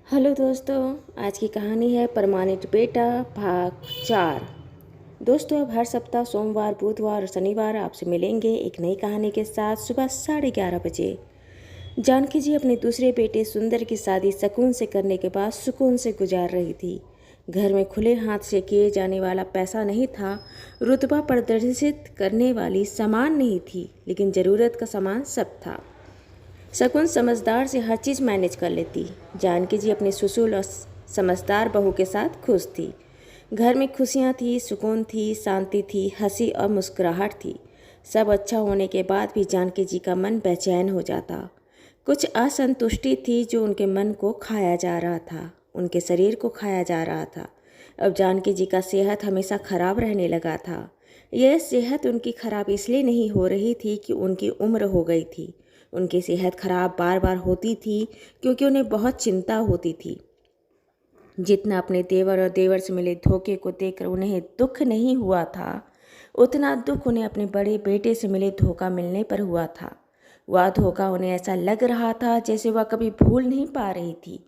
Hello दोस्तों, आज की कहानी है परमानेंट बेटा भाग 4। दोस्तों, अब हर सप्ताह सोमवार, बुधवार और शनिवार आपसे मिलेंगे एक नई कहानी के साथ सुबह 11:30 बजे। जानकी जी अपने दूसरे बेटे सुंदर की शादी सकून से करने के बाद सुकून से गुजार रही थी। घर में खुले हाथ से किए जाने वाला पैसा नहीं था, रुतबा प्रदर्शित करने वाली सामान नहीं थी, लेकिन ज़रूरत का सामान सब था। शकुन समझदार से हर चीज़ मैनेज कर लेती। जानकी जी अपने सुशील और समझदार बहू के साथ खुश थी। घर में खुशियाँ थी, सुकून थी, शांति थी, हंसी और मुस्कुराहट थी। सब अच्छा होने के बाद भी जानकी जी का मन बेचैन हो जाता। कुछ असंतुष्टि थी जो उनके मन को खाया जा रहा था, उनके शरीर को खाया जा रहा था। अब जानकी जी का सेहत हमेशा खराब रहने लगा था। यह सेहत उनकी खराब इसलिए नहीं हो रही थी कि उनकी उम्र हो गई थी। उनकी सेहत खराब बार बार होती थी क्योंकि उन्हें बहुत चिंता होती थी। जितना अपने देवर और देवर से मिले धोखे को देखकर उन्हें दुख नहीं हुआ था, उतना दुख उन्हें अपने बड़े बेटे से मिले धोखा मिलने पर हुआ था। वह धोखा उन्हें ऐसा लग रहा था जैसे वह कभी भूल नहीं पा रही थी।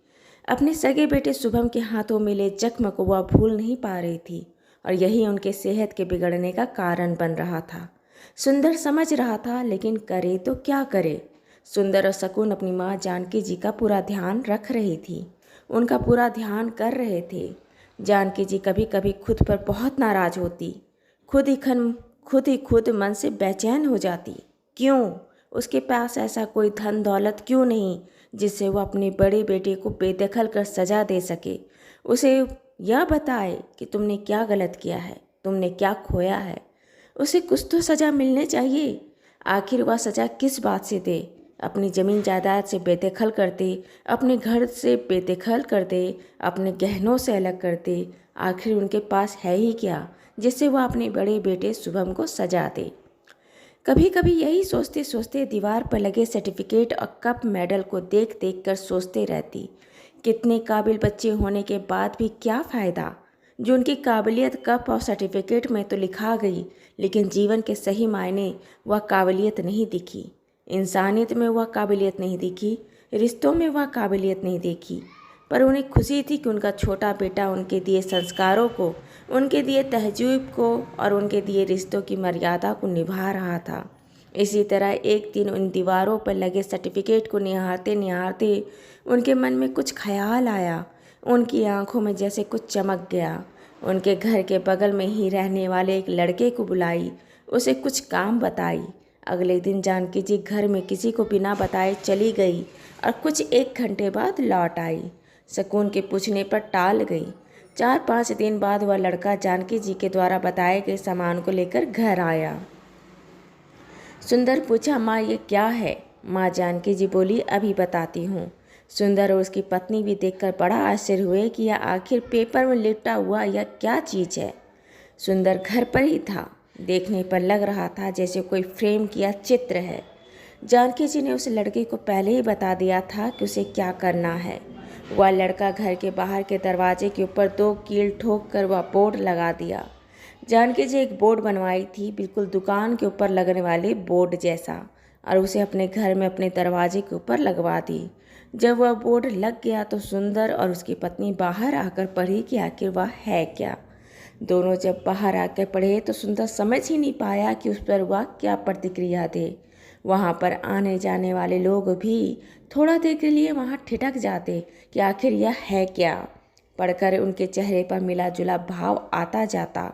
अपने सगे बेटे शुभम के हाथों मिले जख्म को वह भूल नहीं पा रही थी, और यही उनके सेहत के बिगड़ने का कारण बन रहा था। सुंदर समझ रहा था, लेकिन करे तो क्या करे। सुंदर और शकुन अपनी माँ जानकी जी का पूरा ध्यान रख रही थी, उनका पूरा ध्यान कर रहे थे। जानकी जी कभी कभी खुद पर बहुत नाराज होती, खुद मन से बेचैन हो जाती। क्यों? उसके पास ऐसा कोई धन दौलत क्यों नहीं जिससे वो अपने बड़े बेटे को बेदखल कर सजा दे सके। उसे यह बताए कि तुमने क्या गलत किया है, तुमने क्या खोया है। उसे कुछ तो सज़ा मिलने चाहिए। आखिर वह सज़ा किस बात से दे? अपनी ज़मीन जायदाद से बेदखल कर दे, अपने घर से बेदखल कर दे, अपने गहनों से अलग कर दे। आखिर उनके पास है ही क्या जिससे वह अपने बड़े बेटे शुभम को सजा दे। कभी कभी यही सोचते सोचते दीवार पर लगे सर्टिफिकेट और कप मेडल को देख देख कर सोचते रहती, कितने काबिल बच्चे होने के बाद भी क्या फ़ायदा। जो उनकी काबिलियत कप और सर्टिफिकेट में तो लिखा गई, लेकिन जीवन के सही मायने वह काबिलियत नहीं दिखी। इंसानियत में वह काबिलियत नहीं दिखी, रिश्तों में वह काबिलियत नहीं देखी। पर उन्हें खुशी थी कि उनका छोटा बेटा उनके दिए संस्कारों को, उनके दिए तहज़ीब को और उनके दिए रिश्तों की मर्यादा को निभा रहा था। इसी तरह एक दिन उन दीवारों पर लगे सर्टिफिकेट को निहारते निहारते उनके मन में कुछ ख्याल आया। उनकी आंखों में जैसे कुछ चमक गया। उनके घर के बगल में ही रहने वाले एक लड़के को बुलाई, उसे कुछ काम बताई। अगले दिन जानकी जी घर में किसी को बिना बताए चली गई और कुछ 1 घंटे बाद लौट आई। शकुन के पूछने पर टाल गई। 4-5 दिन बाद वह लड़का जानकी जी के द्वारा बताए गए सामान को लेकर घर आया। सुंदर पूछा, माँ ये क्या है? माँ जानकी जी बोली, अभी बताती हूँ। सुंदर और उसकी पत्नी भी देखकर बड़ा आश्चर्य हुए कि यह आखिर पेपर में लिपटा हुआ यह क्या चीज़ है। सुंदर घर पर ही था। देखने पर लग रहा था जैसे कोई फ्रेम किया चित्र है। जानकी जी ने उस लड़के को पहले ही बता दिया था कि उसे क्या करना है। वह लड़का घर के बाहर के दरवाजे के ऊपर 2 कील ठोक कर वह बोर्ड लगा दिया। जानकी जी एक बोर्ड बनवाई थी, बिल्कुल दुकान के ऊपर लगने वाले बोर्ड जैसा, और उसे अपने घर में अपने दरवाजे के ऊपर लगवा दी। जब वह बोर्ड लग गया तो सुंदर और उसकी पत्नी बाहर आकर पढ़ी कि आखिर वह है क्या। दोनों जब बाहर आकर पढ़े तो सुंदर समझ ही नहीं पाया कि उस पर वह क्या प्रतिक्रिया दे। वहाँ पर आने जाने वाले लोग भी थोड़ा देर के लिए वहाँ ठिठक जाते कि आखिर यह है क्या। पढ़कर उनके चेहरे पर मिला जुला भाव आता जाता।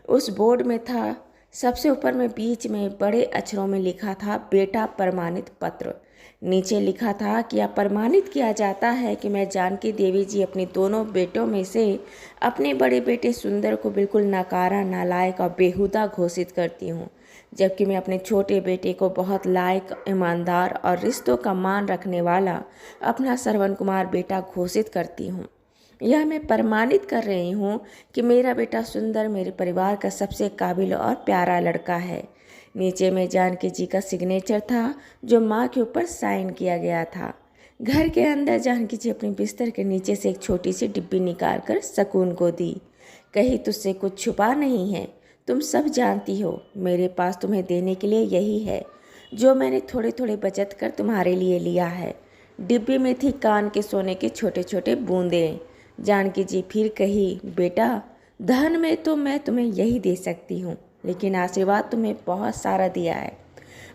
उस बोर्ड में था, सबसे ऊपर में बीच में बड़े अक्षरों में लिखा था, बेटा प्रमाणित पत्र। नीचे लिखा था कि यह प्रमाणित किया जाता है कि मैं जानकी देवी जी अपने दोनों बेटों में से अपने बड़े बेटे सुंदर को बिल्कुल नकारा, नालायक और बेहुदा घोषित करती हूँ, जबकि मैं अपने छोटे बेटे को बहुत लायक, ईमानदार और रिश्तों का मान रखने वाला अपना श्रवण कुमार बेटा घोषित करती हूँ। यह मैं प्रमाणित कर रही हूँ कि मेरा बेटा सुंदर मेरे परिवार का सबसे काबिल और प्यारा लड़का है। नीचे में जानकी जी का सिग्नेचर था जो माँ के ऊपर साइन किया गया था। घर के अंदर जानकी जी अपने बिस्तर के नीचे से एक छोटी सी डिब्बी निकाल कर शकुन को दी। कहीं तुझसे कुछ छुपा नहीं है, तुम सब जानती हो। मेरे पास तुम्हें देने के लिए यही है जो मैंने थोड़े थोड़े बचत कर तुम्हारे लिए लिया है। डिब्बे में थी कान के सोने के छोटे छोटे बूंदें। जानकी जी फिर कही, बेटा, धन में तो मैं तुम्हें यही दे सकती हूँ, लेकिन आशीर्वाद तुम्हें बहुत सारा दिया है।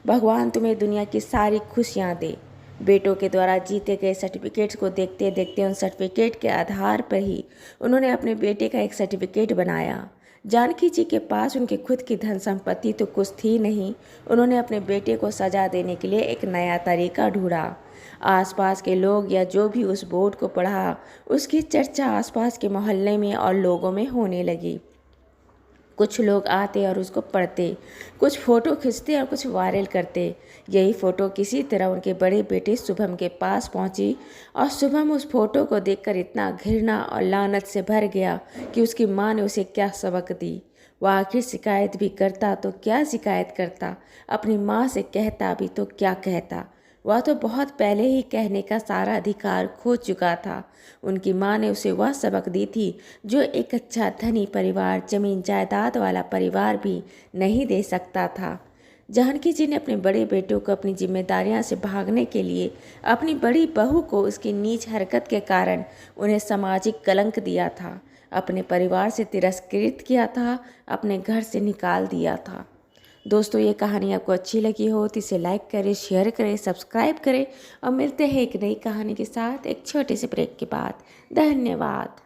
भगवान तुम्हें दुनिया की सारी खुशियाँ दे। बेटों के द्वारा जीते गए सर्टिफिकेट्स को देखते देखते उन सर्टिफिकेट के आधार पर ही उन्होंने अपने बेटे का एक सर्टिफिकेट बनाया। जानकी जी के पास उनकी खुद की धन संपत्ति तो कुछ थी नहीं। उन्होंने अपने बेटे को सजा देने के लिए एक नया तरीका ढूंढा। आसपास के लोग या जो भी उस बोर्ड को पढ़ा, उसकी चर्चा आसपास के मोहल्ले में और लोगों में होने लगी। कुछ लोग आते और उसको पढ़ते, कुछ फ़ोटो खींचते और कुछ वायरल करते। यही फ़ोटो किसी तरह उनके बड़े बेटे शुभम के पास पहुंची और शुभम उस फ़ोटो को देखकर इतना घृणा और लानत से भर गया कि उसकी माँ ने उसे क्या सबक दी। वह आखिर शिकायत भी करता तो क्या शिकायत करता, अपनी माँ से कहता भी तो क्या कहता। वह तो बहुत पहले ही कहने का सारा अधिकार खो चुका था। उनकी माँ ने उसे वह सबक दी थी जो एक अच्छा धनी परिवार, जमीन जायदाद वाला परिवार भी नहीं दे सकता था। जानकी जी ने अपने बड़े बेटों को अपनी जिम्मेदारियां से भागने के लिए अपनी बड़ी बहू को उसकी नीच हरकत के कारण उन्हें सामाजिक कलंक दिया था, अपने परिवार से तिरस्कृत किया था, अपने घर से निकाल दिया था। दोस्तों, ये कहानी आपको अच्छी लगी हो तो इसे लाइक करें, शेयर करें, सब्सक्राइब करें और मिलते हैं एक नई कहानी के साथ एक छोटे से ब्रेक के बाद। धन्यवाद।